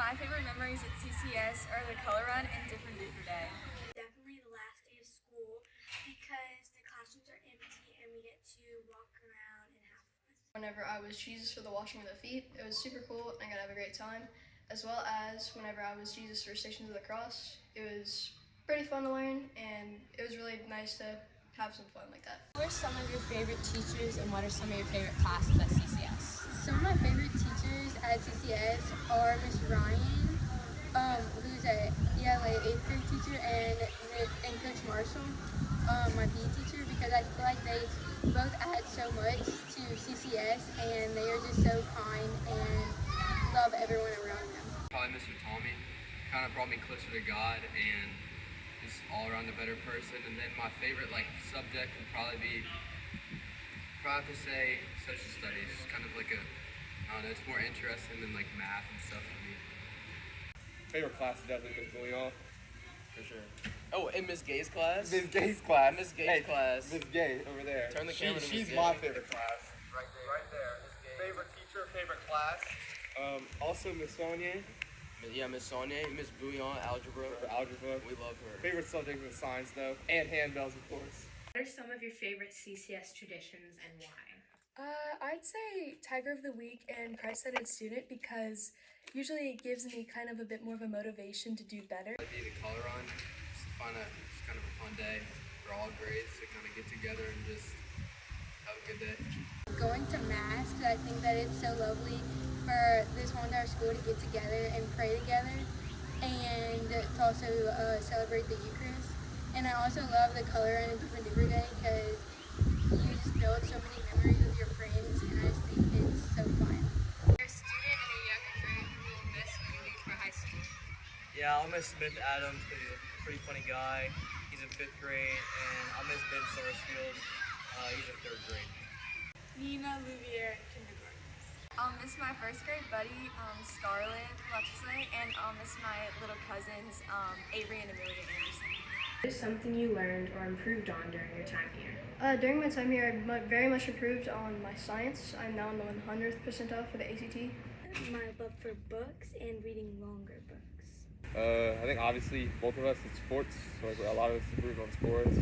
my favorite memories at CCS are the color run and Different Day. Definitely the last day of school because the classrooms are empty and we get to walk around and have fun. Whenever I was Jesus for the washing of the feet, it was super cool and I got to have a great time. As well as whenever I was Jesus for Stations of the Cross, it was pretty fun to learn and it was really nice to have some fun like that. Who are some of your favorite teachers and what are some of your favorite classes at CCS? Some of my favorite teachers at CCS are Miss Ryan, who's a ELA 8th grade teacher, and Coach Marshall, my PE teacher, because I feel like they both add so much to CCS and they are just so kind and love everyone around them. Probably Mr. Tommy, kind of brought me closer to God and just all around a better person. And then my favorite subject would probably be, have to say, social studies. Kind of like I don't know, it's more interesting than math and stuff for me. Favorite class is definitely Miss Bourgeois. For sure. Oh, and Miss Gay's class? Miss Gay's class. Miss Gay's class. Miss Gay over there. Turn the camera to Miss She's Gay. my favorite class. Right there. Right there. Favorite teacher, favorite class. Also Miss Sonia. Yeah, Miss Sonia, Miss Bouillon, algebra. For algebra. We love her. Favorite subject was science though, and handbells of course. What are some of your favorite CCS traditions and why? I'd say Tiger of the Week and Christ-centered student because usually it gives me kind of a bit more of a motivation to do better. It'd be the color run. Just kind of a fun day for all grades to kind of get together and just have a good day. Going to Mass, because I think that it's so lovely for this whole entire school to get together and pray together and to also celebrate the Eucharist. And I also love the color run and Different Day because you just build so many memories with your friends and I just think it's so fun. You're a student in a younger grade who will miss when you leave for high school. Yeah, I'll miss Smith Adams because he's a pretty funny guy. He's in 5th grade, and I'll miss Ben Sarsfield. He's in 3rd grade. Nina Louvier in kindergarten. I'll miss my first grade buddy, Scarlett, and I'll miss my little cousins, Avery and Amelia Anderson. What is something you learned or improved on during your time here? During my time here, I very much improved on my science. I'm now in the 100th percentile for the ACT. My love for books and reading longer books. I think obviously both of us it's sports, so a lot of us improve on sports.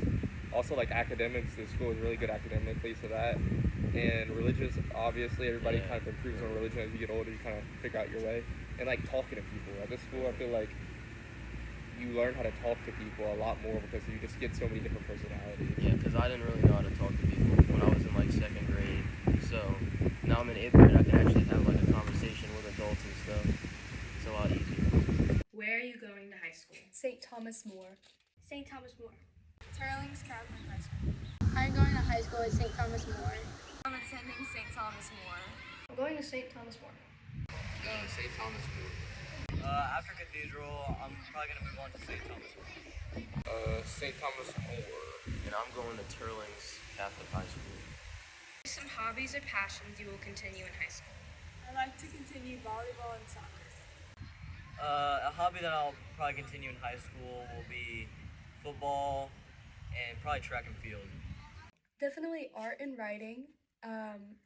Also academics, the school is really good academically, so that. And religious, obviously everybody kind of improves on religion as you get older, you kind of figure out your way. And talking to people. At this school I feel like you learn how to talk to people a lot more because you just get so many different personalities. Yeah, because I didn't really know how to talk to people when I was in 2nd grade. So now I'm in 8th grade, I can actually have a conversation with adults and stuff. It's a lot easier. Where are you going to high school? St. Thomas More. St. Thomas More. Turlings Catholic High School. I'm going to high school at St. Thomas More. I'm attending St. Thomas More. I'm going to St. Thomas More. St. Thomas More. After Cathedral, I'm probably going to move on to St. Thomas More. St. Thomas More. And I'm going to Turlings Catholic High School. Some hobbies or passions you will continue in high school? I like to continue volleyball and soccer. A hobby that I'll probably continue in high school will be football and probably track and field. Definitely art and writing,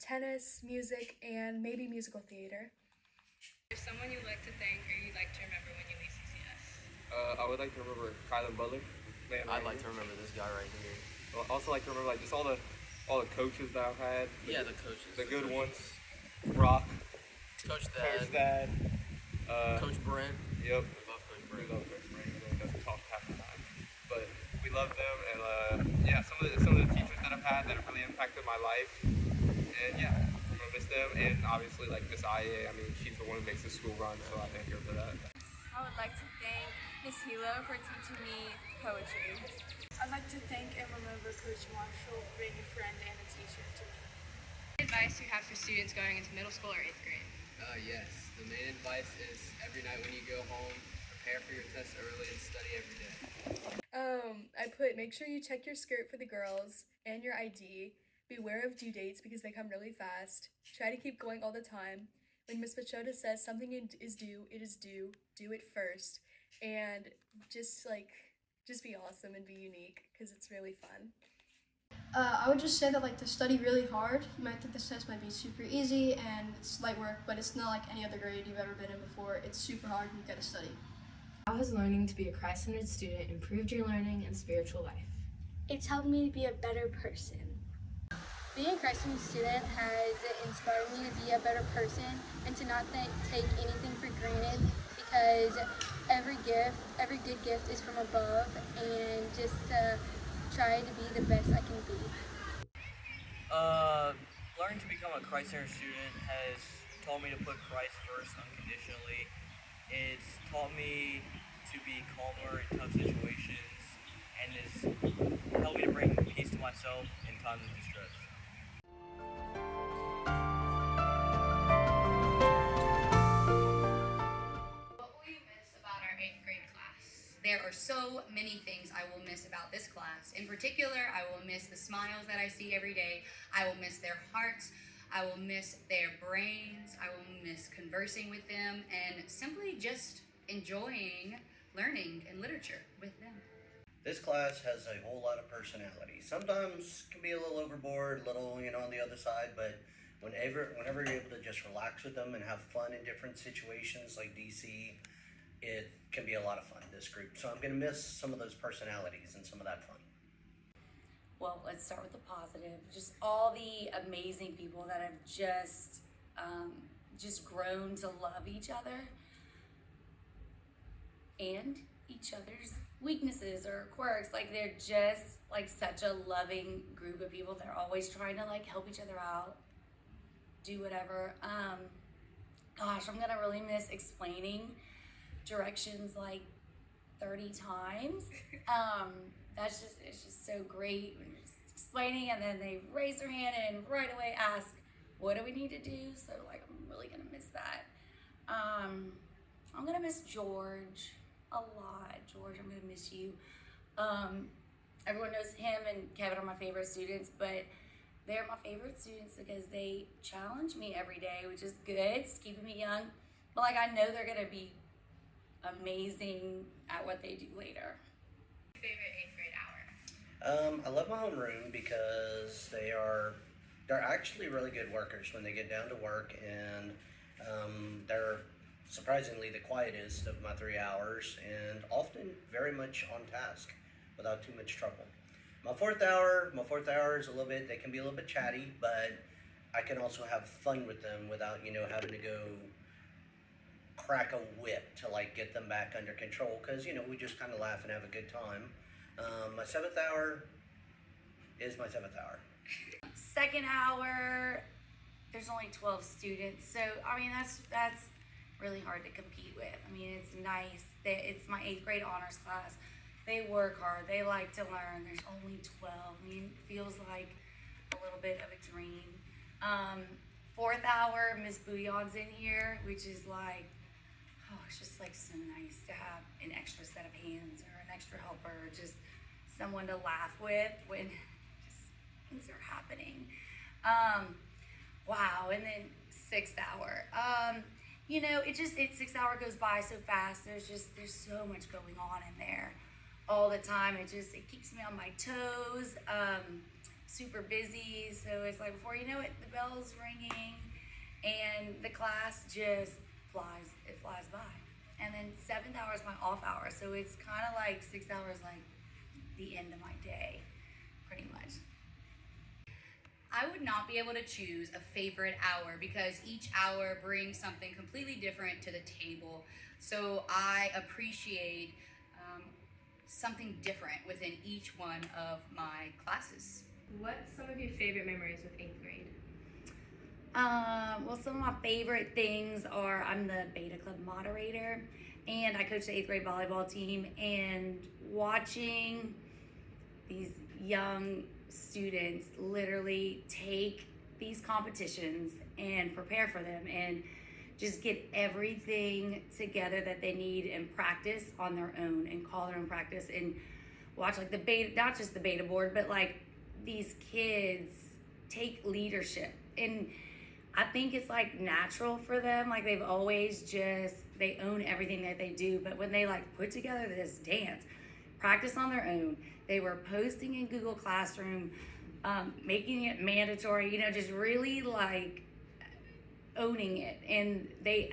tennis, music, and maybe musical theater. Is there someone you'd like to thank or you'd like to remember when you leave CCS? I would like to remember Kylan Butler. I'd like to remember this guy right here. I'd also like to remember just all the coaches that I've had. Yeah, the coaches. The good ones. Brock. Coach Coach Dad. Dad. Coach Brent. Yep. We love Coach We Brent. love Coach Brent. He really doesn't talk half the time. But we love them and some of the teachers that I've had that have really impacted my life. And yeah, I'm gonna miss them. And obviously Miss IA, she's the one who makes the school run, so I thank her for that. I would like to thank Miss Hilo for teaching me poetry. I'd like to thank and remember Coach Marshall for being a friend and a teacher to me. What advice do you have for students going into middle school or 8th grade? Yes. The main advice is every night when you go home, prepare for your tests early and study every day. I put make sure you check your skirt for the girls and your ID. Beware of due dates because they come really fast. Try to keep going all the time. When Miss Machota says something is due, it is due. Do it first. And just be awesome and be unique because it's really fun. I would just say that like to study really hard. You might think this test might be super easy and it's light work, but it's not like any other grade you've ever been in before. It's super hard and you gotta study. How has learning to be a Christ-centered student improved your learning and spiritual life? It's helped me to be a better person. Being a Christian student has inspired me to be a better person and to not take anything for granted, because every good gift is from above, and just to try to be the best I can be. Learning to become a Christ-centered student has taught me to put Christ first unconditionally. It's taught me to be calmer in tough situations, and has helped me to bring peace to myself in times of distress. What will you miss about our 8th grade class? There are so many things I will miss about this class. In particular, I will miss the smiles that I see every day. I will miss their hearts. I will miss their brains. I will miss conversing with them and simply just enjoying learning and literature with them. This class has a whole lot of personality. Sometimes can be a little overboard, a little, on the other side, but whenever you're able to just relax with them and have fun in different situations like DC, it can be a lot of fun, this group. So I'm gonna miss some of those personalities and some of that fun. Well, let's start with the positive. Just all the amazing people that have just grown to love each other and each other's weaknesses or quirks. Like, they're just like such a loving group of people. They're always trying to like help each other out, do whatever. Gosh, I'm gonna really miss explaining directions like 30 times. It's just so great when you're just explaining and then they raise their hand and right away ask, what do we need to do? So like, I'm really gonna miss that. I'm gonna miss George a lot. George, I'm gonna miss you. Everyone knows him and Kevin are my favorite students, but they're my favorite students because they challenge me every day, which is good. It's keeping me young. But like, I know they're gonna be amazing at what they do later. Favorite 8th grade hour? I love my homeroom because they're actually really good workers when they get down to work, and they're surprisingly the quietest of my 3 hours and often very much on task without too much trouble. My fourth hour is they can be a little bit chatty, but I can also have fun with them without, having to go crack a whip to like get them back under control, because we just kind of laugh and have a good time. My 7th hour is my 7th hour. Second hour, there's only 12 students, so I mean that's really hard to compete with. I mean, it's nice that it's my 8th grade honors class. They work hard, they like to learn. There's only 12. I mean, it feels like a little bit of a dream. 4th hour, Miss Bouillon's in here, which is like, it's just like so nice to have an extra set of hands or an extra helper, or just someone to laugh with when just things are happening. Wow, and then 6th hour. 6th hour goes by so fast. There's so much going on in there all the time. It keeps me on my toes. Super busy, so it's like before you know it, the bell's ringing and the class just flies by. And then 7th hour is my off hour, so it's kind of like 6 hours like the end of my day, pretty much. I would not be able to choose a favorite hour because each hour brings something completely different to the table. So I appreciate something different within each one of my classes. What's some of your favorite memories with 8th grade? Well, some of my favorite things are I'm the Beta Club moderator and I coach the 8th grade volleyball team, and watching these young students literally take these competitions and prepare for them and just get everything together that they need and practice on their own and call their own practice and watch like the beta, not just the beta board, but like these kids take leadership. And I think it's like natural for them. Like they've always they own everything that they do. But when they like put together this dance, practice on their own, they were posting in Google Classroom making it mandatory, you know, just really like owning it. And they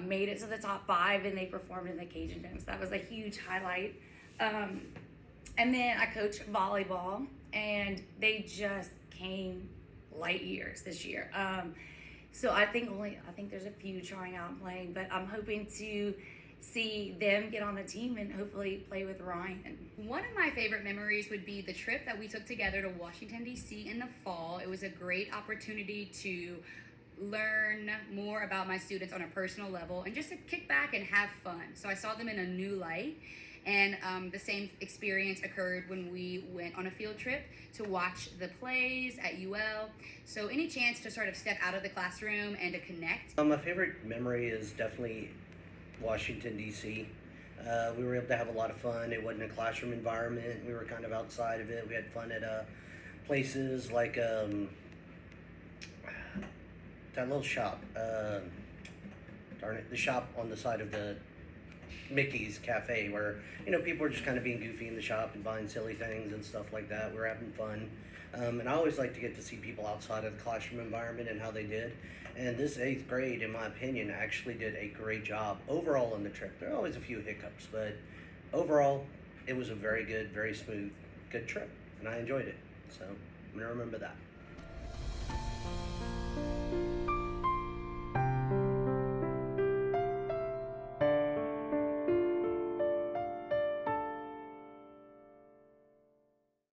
made it to the top 5 and they performed in the Cajun Dome. So that was a huge highlight. And then I coached volleyball and they just came light years this year. So I think there's a few trying out and playing, but I'm hoping to see them get on the team and hopefully play with Ryan. One of my favorite memories would be the trip that we took together to Washington, D.C. in the fall. It was a great opportunity to learn more about my students on a personal level and just to kick back and have fun. So I saw them in a new light. And the same experience occurred when we went on a field trip to watch the plays at UL. So any chance to sort of step out of the classroom and to connect? My favorite memory is definitely Washington, D.C. We were able to have a lot of fun. It wasn't a classroom environment. We were kind of outside of it. We had fun at places like that little shop. Darn it, the shop on the side of the Mickey's Cafe, where, you know, people were just kind of being goofy in the shop and buying silly things and stuff like that. We were having fun. And I always like to get to see people outside of the classroom environment and how they did. And this 8th grade, in my opinion, actually did a great job overall on the trip. There are always a few hiccups, but overall, it was a very good, very smooth, good trip. And I enjoyed it. So I'm going to remember that.